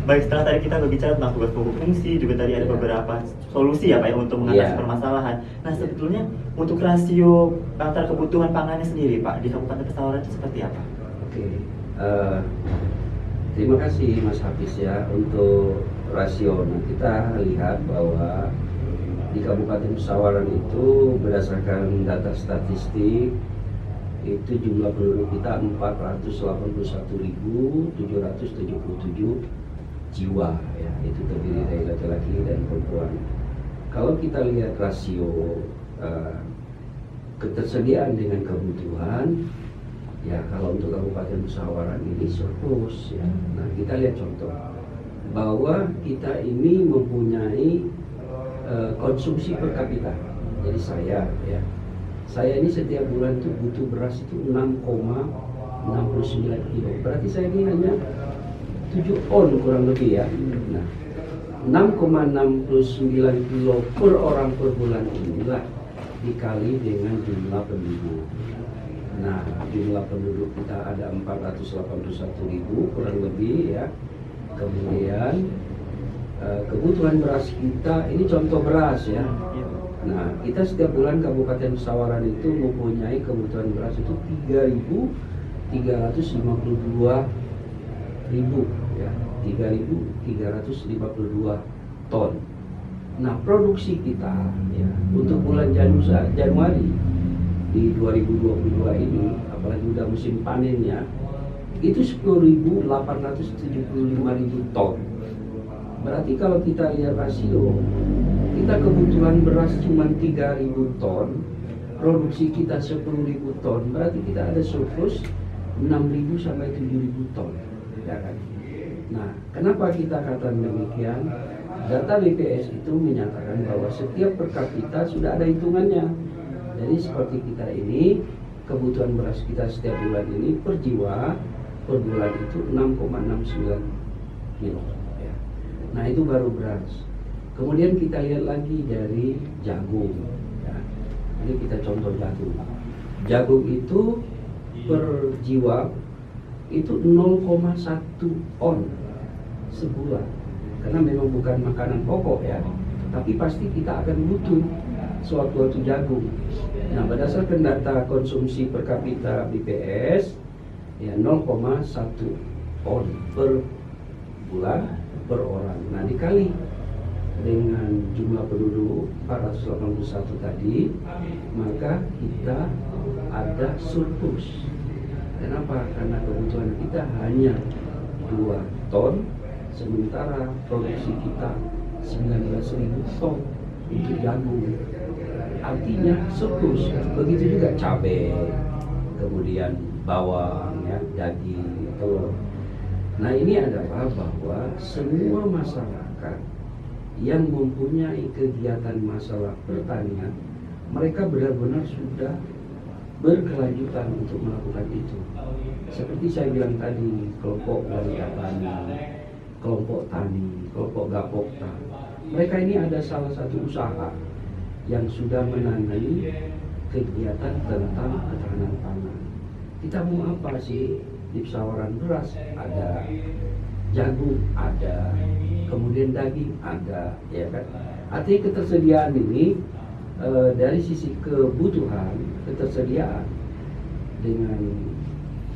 Baik, setelah tadi kita berbicara tentang tugas pokok fungsi, juga tadi ada beberapa solusi ya Pak ya untuk mengatasi permasalahan. Nah, sebetulnya untuk rasio antara kebutuhan pangannya sendiri Pak di Kabupaten Pesawaran itu seperti apa? Oke, terima kasih Mas Hafiz ya untuk rasio. Nah, kita lihat bahwa di Kabupaten Pesawaran itu berdasarkan data statistik itu jumlah penduduk kita 481.777 jiwa ya, itu terdiri dari laki-laki dan perempuan. Kalau kita lihat rasio ketersediaan dengan kebutuhan, ya kalau untuk Kabupaten Pesawaran ini surplus ya. Nah, kita lihat contoh bahwa kita ini mempunyai konsumsi per kapita. Jadi saya ini setiap bulan itu butuh beras itu 6,69 kilo. Berarti saya ini hanya 7 on kurang lebih ya. Nah, 6,69 kilo per orang per bulan inilah dikali dengan jumlah penduduk. Nah, jumlah penduduk kita ada 481.000 kurang lebih ya. Kemudian kebutuhan beras kita, ini contoh beras ya. Nah, kita setiap bulan Kabupaten Pesawaran itu mempunyai kebutuhan beras itu 3.352.000 ya, 3.352 ton. Nah, produksi kita ya untuk bulan Januari di 2022 ini, apalagi udah musim panen ya, itu 10.875.000 ton. Berarti kalau kita lihat rasio, kita kebutuhan beras cuma 3.000 ton, produksi kita 10.000 ton, berarti kita ada surplus 6.000 sampai 7.000 ton, ya kan? Nah, kenapa kita katakan demikian? Data BPS itu menyatakan bahwa setiap per kapita sudah ada hitungannya. Jadi seperti kita ini, kebutuhan beras kita setiap bulan ini per jiwa, per bulan itu 6,69 kilo. Ya. Nah, itu baru beras. Kemudian kita lihat lagi dari jagung. Ya. Ini kita contoh jagung. Jagung itu per jiwa itu 0,1 on sebulan. Karena memang bukan makanan pokok ya, tapi pasti kita akan butuh suatu jagung. Nah, berdasarkan data konsumsi per kapita BPS ya 0,1 on per bulan per orang. Nah, dikali dengan jumlah penduduk 481 tadi, maka kita ada surplus. Kenapa? Karena kebutuhan kita hanya 2 ton, sementara produksi kita 19.000 ton untuk jagung. Artinya surplus. Begitu juga cabai, kemudian bawang, ya, daging, telur. Nah, ini adalah bahwa semua masyarakat yang mempunyai kegiatan masalah pertanian, mereka benar-benar sudah berkelanjutan untuk melakukan itu. Seperti saya bilang tadi, kelompok wanita tani, kelompok tani, kelompok gapokta, mereka ini ada salah satu usaha yang sudah menangani kegiatan tentang ketahanan pangan. Kita mau apa sih? Di Pesawaran beras ada, jagung ada, kemudian daging ada, ya kan? Artinya ketersediaan ini dari sisi kebutuhan, ketersediaan dengan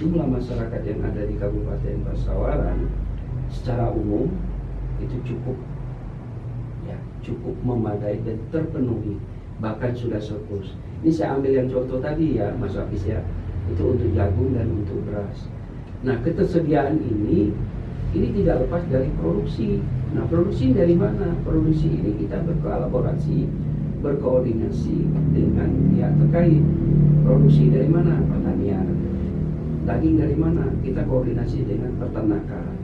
jumlah masyarakat yang ada di Kabupaten Pesawaran secara umum itu cukup, ya, cukup memadai dan terpenuhi, bahkan sudah surplus. Ini saya ambil yang contoh tadi ya, Mas Hafiz ya, itu untuk jagung dan untuk beras. Nah, ketersediaan ini tidak lepas dari produksi. Nah, produksi dari mana? Produksi ini kita berkolaborasi, berkoordinasi dengan pihak terkait. Produksi dari mana? Pertanian. Daging dari mana? Kita koordinasi dengan peternakan.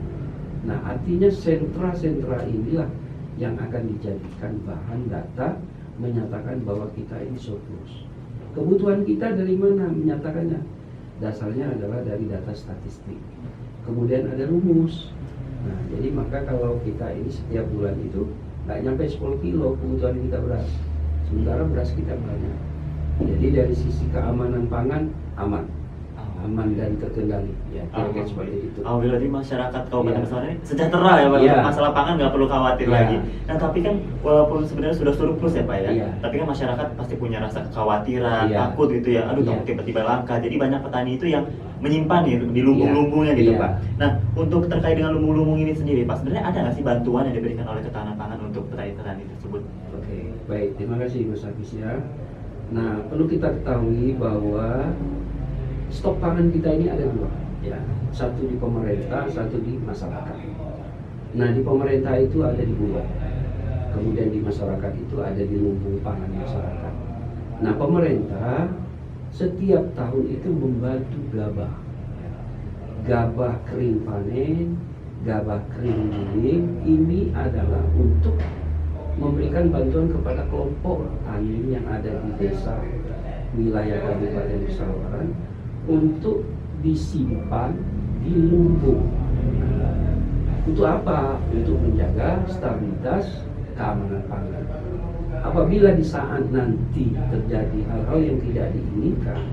Nah, artinya sentra-sentra inilah yang akan dijadikan bahan data menyatakan bahwa kita ini surplus. Kebutuhan kita dari mana menyatakannya? Dasarnya adalah dari data statistik. Kemudian ada rumus. Nah, jadi maka kalau kita ini setiap bulan itu nggak nyampe 10 kilo kebutuhan kita beras. Sementara beras kita banyak. Jadi dari sisi keamanan pangan aman. aman dan terkendali ya, kira-kira seperti itu. Alhamdulillah di masyarakat Kabupaten Iya. Pesawaran ini sejahtera ya Pak, Iya. untuk masalah pangan nggak perlu khawatir Iya. lagi. Nah tapi kan walaupun sebenarnya sudah surplus ya Pak ya, Iya. tapi kan masyarakat pasti punya rasa kekhawatiran, Iya. takut gitu ya, aduh Iya. takut tiba-tiba langka. Jadi banyak petani itu yang menyimpan gitu di lumbung-lumbungnya gitu Iya. Pak. Nah untuk terkait dengan lumbung-lumbung ini sendiri Pak, sebenarnya ada nggak sih bantuan yang diberikan oleh Ketahanan Pangan untuk petani-petani tersebut? Oke, baik, terima kasih Mas Hafiz ya. Nah, perlu kita ketahui bahwa stok pangan kita ini ada dua, ya. Satu di pemerintah, satu di masyarakat. Nah, di pemerintah itu ada di Bulog, kemudian di masyarakat itu ada di lumbung pangan masyarakat. Nah, pemerintah setiap tahun itu membantu gabah, gabah kering panen, gabah kering giling. Ini adalah untuk memberikan bantuan kepada kelompok tani yang ada di desa wilayah Kabupaten Pesawaran untuk disimpan di lumbung. Untuk apa? Untuk menjaga stabilitas keamanan pangan. Apabila di saat nanti terjadi hal-hal yang tidak diinginkan,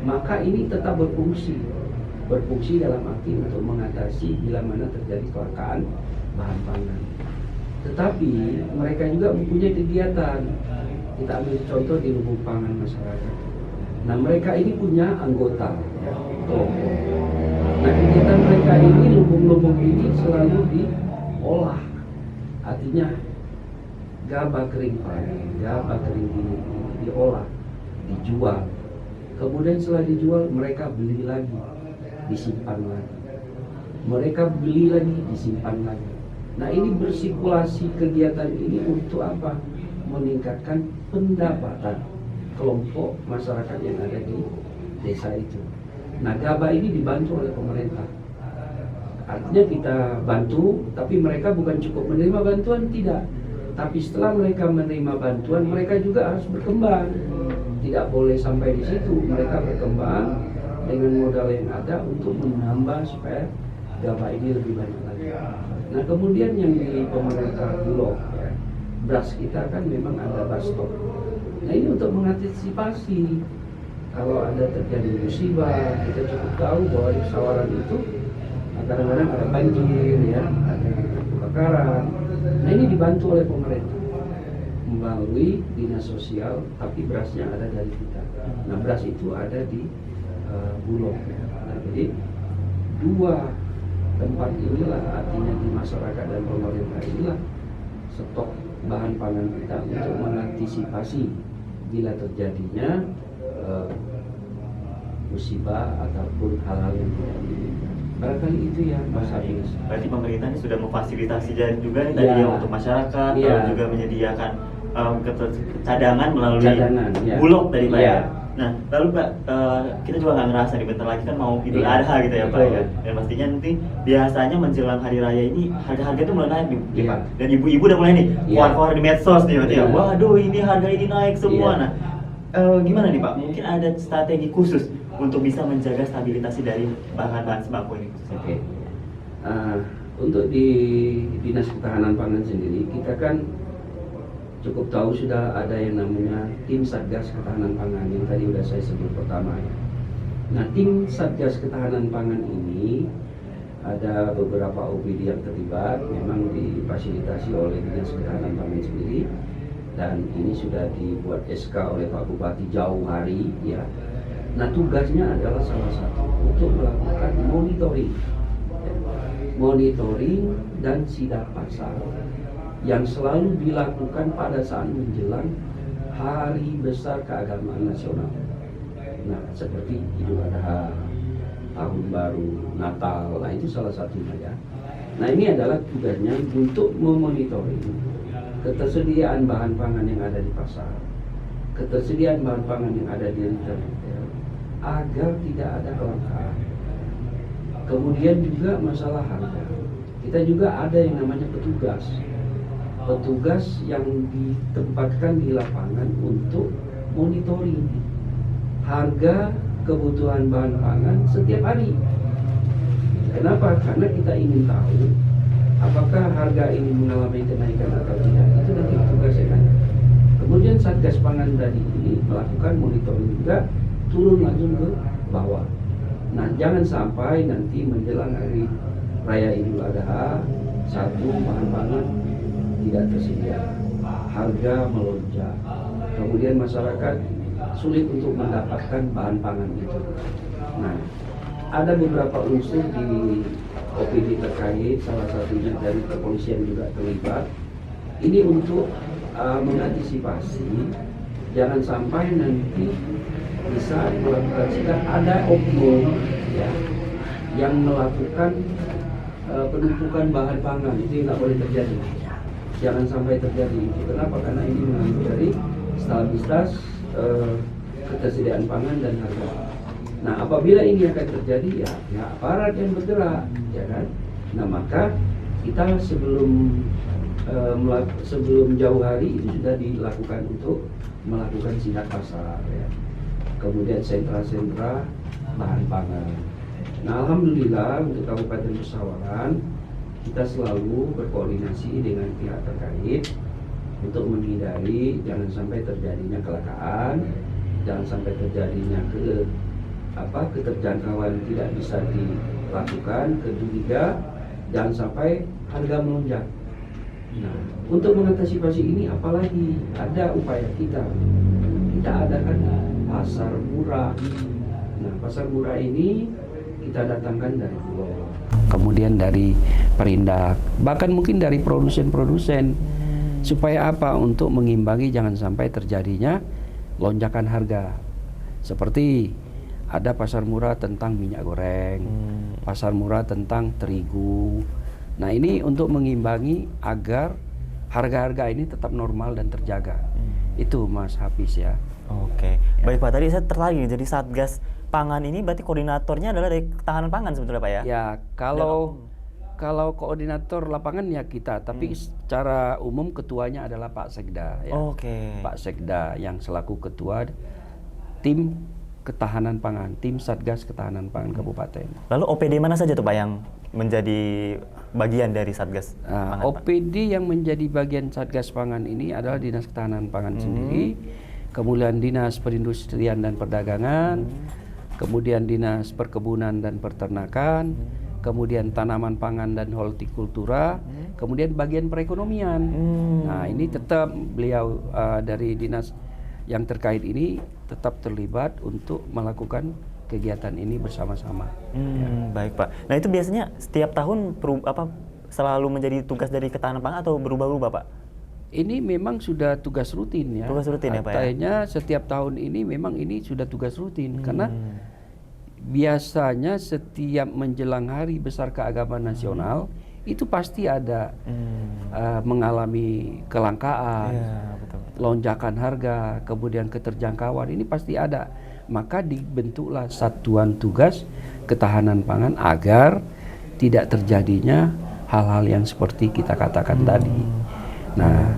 maka ini tetap berfungsi. Berfungsi dalam arti untuk mengatasi bila mana terjadi kelangkaan bahan pangan. Tetapi mereka juga mempunyai kegiatan. Kita ambil contoh di lumbung pangan masyarakat. Nah, mereka ini punya anggota ya, kelompok. Nah, kegiatan mereka ini, lumbung-lumbung ini selalu diolah. Artinya gabah kering panen, gabah kering ini diolah, dijual. Kemudian setelah dijual, mereka beli lagi, disimpan lagi. Mereka beli lagi, disimpan lagi. Nah, ini bersirkulasi kegiatan ini untuk apa? Meningkatkan pendapatan kelompok masyarakat yang ada di desa itu. Nah, gabah ini dibantu oleh pemerintah. Artinya kita bantu, tapi mereka bukan cukup menerima bantuan, tidak. Tapi setelah mereka menerima bantuan, mereka juga harus berkembang. Tidak boleh sampai di situ. Mereka berkembang dengan modal yang ada untuk menambah supaya gabah ini lebih banyak lagi. Nah, kemudian yang di pemerintah Bulog ya, beras kita kan memang ada beras stok. Nah, ini untuk mengantisipasi kalau ada terjadi musibah, kita cukup tahu bahwa di Pesawaran itu kadang-kadang ada banjir ya, ada kebakaran. Nah, ini dibantu oleh pemerintah melalui dinas sosial, tapi berasnya ada dari kita. Nah, beras itu ada di Bulog ya. Nah, jadi dua tempat inilah, artinya di masyarakat dan pemerintah inilah stok bahan pangan kita untuk mengantisipasi bila terjadinya musibah ataupun hal-hal yang tidak diinginkan. Barangkali itu ya Mas Hafiz. Berarti pemerintah ini sudah memfasilitasi juga nih tadi Iya. ya untuk masyarakat, Iya. lalu juga menyediakan cadangan melalui Cadangan, ya. Bulog tadi Pak Iya. ya. Nah, lalu Pak, kita juga nggak ngerasa nih bentar lagi kan mau Idul Iya. Adha gitu ya Pak Betul. ya. Dan pastinya nanti biasanya menjelang hari raya ini harga-harga itu mulai naik nih Iya. Pak. Dan ibu-ibu udah mulai nih Iya. keluar-keluar di medsos nih berarti ya. Iya. Waduh, ini harga ini naik semua. Iya. Nah, gimana nih Pak? Mungkin ada strategi khusus untuk bisa menjaga stabilitas dari bahan-bahan sembako ini khususnya? Oke. Untuk di Dinas Ketahanan Pangan sendiri, kita kan cukup tahu sudah ada yang namanya tim Satgas Ketahanan Pangan yang tadi sudah saya sebut pertama ya. Nah, tim Satgas Ketahanan Pangan ini ada beberapa OPD yang terlibat, memang difasilitasi oleh Dinas Ketahanan Pangan sendiri, dan ini sudah dibuat SK oleh Pak Bupati jauh hari ya. Nah, tugasnya adalah salah satu untuk melakukan monitoring dan sidak pasar yang selalu dilakukan pada saat menjelang hari besar keagamaan nasional. Nah, seperti Idul Adha, Tahun Baru, Natal, nah itu salah satunya ya. Nah, ini adalah tugasnya untuk memonitoring ketersediaan bahan pangan yang ada di pasar, ketersediaan bahan pangan yang ada di retail, agar tidak ada kelangkaan. Kemudian juga masalah harga. Kita juga ada yang namanya petugas yang ditempatkan di lapangan untuk monitoring harga kebutuhan bahan pangan setiap hari. Kenapa? Karena kita ingin tahu apakah harga ini mengalami kenaikan atau tidak. Itu nanti tugasnya kan. Kemudian Satgas Pangan tadi ini melakukan monitoring juga, turun langsung ke bawah Nah, jangan sampai nanti menjelang hari Raya Idul Adha, satu, bahan pangan tidak tersedia, harga melonjak, kemudian masyarakat sulit untuk mendapatkan bahan pangan itu. Nah, ada beberapa unsur di OPD terkait, salah satunya dari kepolisian juga terlibat. Ini untuk mengantisipasi jangan sampai nanti bisa melakukan sikap ada oknum ya yang melakukan penumpukan bahan pangan. Itu nggak boleh terjadi. Jangan sampai terjadi itu. Kenapa? Karena ini mengganggu dari stabilitas ketersediaan pangan dan harga. Nah, apabila ini akan terjadi ya aparat yang bergerak, ya kan. Nah, maka kita sebelum jauh hari itu sudah dilakukan untuk melakukan sidak pasar, ya. Kemudian sentra-sentra bahan pangan. Nah, alhamdulillah untuk Kabupaten Pesawaran kita selalu berkoordinasi dengan pihak terkait untuk menghindari jangan sampai terjadinya kecelakaan, jangan sampai terjadinya keterjangkauan tidak bisa dilakukan, ketiga jangan sampai harga melonjak. Nah, untuk mengantisipasi ini apalagi ada upaya kita adakan pasar murah. Nah, pasar murah ini kita datangkan dari Bulog, kemudian dari Perindak, bahkan mungkin dari produsen-produsen. Supaya apa? Untuk mengimbangi jangan sampai terjadinya lonjakan harga. Seperti ada pasar murah tentang minyak goreng, pasar murah tentang terigu. Nah, ini untuk mengimbangi agar harga-harga ini tetap normal dan terjaga. Itu Mas Hafiz ya. Oke, baik Pak. Tadi saya tertarik nih, jadi Satgas Pangan ini berarti koordinatornya adalah dari Ketahanan Pangan sebetulnya Pak ya? Ya, kalau koordinator lapangan ya kita, tapi secara umum ketuanya adalah Pak Sekda. Ya. Oke. Pak Sekda yang selaku ketua tim Ketahanan Pangan, tim Satgas Ketahanan Pangan Kabupaten. Lalu OPD mana saja tuh Pak yang menjadi bagian dari Satgas Pangan? OPD yang menjadi bagian Satgas Pangan ini adalah Dinas Ketahanan Pangan sendiri, kemudian Dinas Perindustrian dan Perdagangan, kemudian Dinas Perkebunan dan Peternakan, kemudian Tanaman Pangan dan Hortikultura, kemudian bagian perekonomian. Nah, ini tetap beliau dari dinas yang terkait ini tetap terlibat untuk melakukan kegiatan ini bersama-sama. Baik Pak. Nah, itu biasanya setiap tahun selalu menjadi tugas dari Ketahanan Pangan atau berubah-ubah Pak? Ini memang sudah tugas rutin ya. Tugas rutin ya Pak ya? Artinya setiap tahun ini memang ini sudah tugas rutin karena biasanya setiap menjelang hari besar keagamaan nasional itu pasti ada mengalami kelangkaan, betul. lonjakan harga, kemudian keterjangkauan, ini pasti ada. Maka dibentuklah satuan tugas ketahanan pangan agar tidak terjadinya hal-hal yang seperti kita katakan tadi. Nah,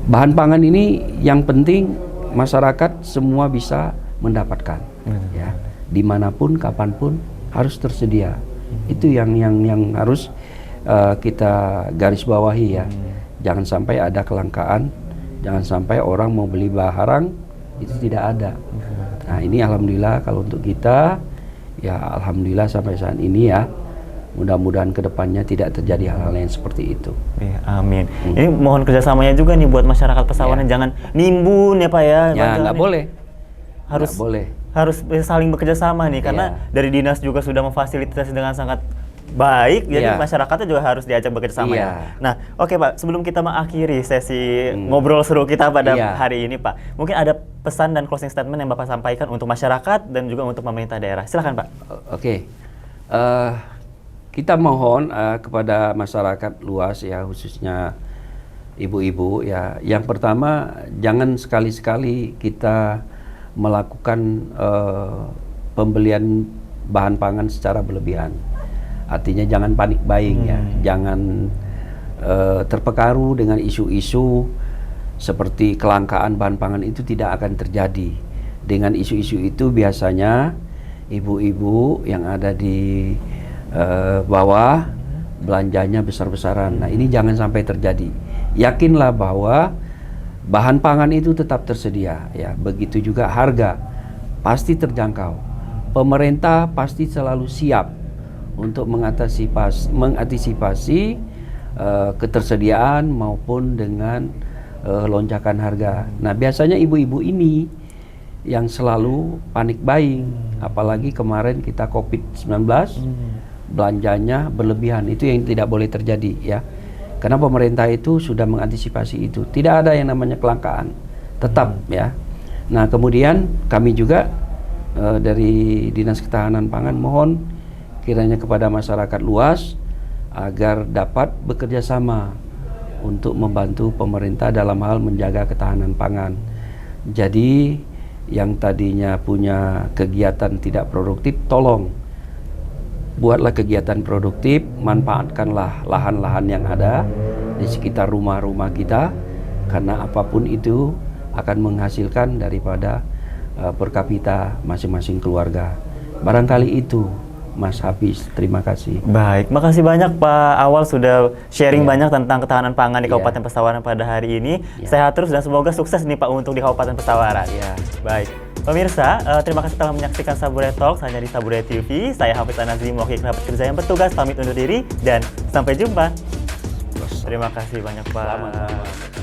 bahan pangan ini yang penting masyarakat semua bisa mendapatkan, ya, dimanapun, kapanpun harus tersedia. Itu yang harus kita garis bawahi ya. Jangan sampai ada kelangkaan, jangan sampai orang mau beli barang itu tidak ada. Nah, ini alhamdulillah kalau untuk kita ya alhamdulillah sampai saat ini ya. Mudah-mudahan kedepannya tidak terjadi hal-hal yang seperti itu. Amin. Ini mohon kerjasamanya juga nih buat masyarakat Pesawaran, jangan nimbun ya Pak ya. Ya nggak boleh. Harus saling bekerja sama nih, karena dari dinas juga sudah memfasilitasi dengan sangat baik, jadi masyarakatnya juga harus diajak bekerja sama ya. Nah, oke Pak, sebelum kita mengakhiri sesi ngobrol seru kita pada hari ini Pak, mungkin ada pesan dan closing statement yang Bapak sampaikan untuk masyarakat dan juga untuk pemerintah daerah. Silakan Pak. Oke. Kita mohon kepada masyarakat luas ya, khususnya ibu-ibu ya. Yang pertama, jangan sekali-sekali kita melakukan pembelian bahan pangan secara berlebihan. Artinya jangan panik buying ya, jangan terpengaruh dengan isu-isu seperti kelangkaan bahan pangan. Itu tidak akan terjadi. Dengan isu-isu itu biasanya ibu-ibu yang ada di bawah belanjanya besar-besaran. Nah, ini jangan sampai terjadi. Yakinlah bahwa bahan pangan itu tetap tersedia ya. Begitu juga harga pasti terjangkau. pemerintah pasti selalu siap untuk mengantisipasi ketersediaan maupun dengan lonjakan harga. Nah, biasanya ibu-ibu ini yang selalu panik buying, apalagi kemarin kita COVID-19, belanjanya berlebihan. Itu yang tidak boleh terjadi ya. Karena pemerintah itu sudah mengantisipasi itu. Tidak ada yang namanya kelangkaan, tetap ya. Nah, kemudian kami juga dari Dinas Ketahanan Pangan mohon kiranya kepada masyarakat luas agar dapat bekerja sama untuk membantu pemerintah dalam hal menjaga ketahanan pangan. Jadi yang tadinya punya kegiatan tidak produktif, tolong buatlah kegiatan produktif, manfaatkanlah lahan-lahan yang ada di sekitar rumah-rumah kita, karena apapun itu akan menghasilkan daripada per kapita masing-masing keluarga. Barangkali itu Mas Hafiz, terima kasih. Baik, makasih banyak Pak Awal sudah sharing banyak tentang ketahanan pangan di Kabupaten Pesawaran pada hari ini. Sehat terus dan semoga sukses nih Pak untuk di Kabupaten Pesawaran. Baik, pemirsa, terima kasih telah menyaksikan Sabure Talks hanya di Sabure TV. Saya Hafiz Anazli, mewakili kerabat kerja yang bertugas, pamit undur diri dan sampai jumpa. Terima kasih banyak Pak. Selamat.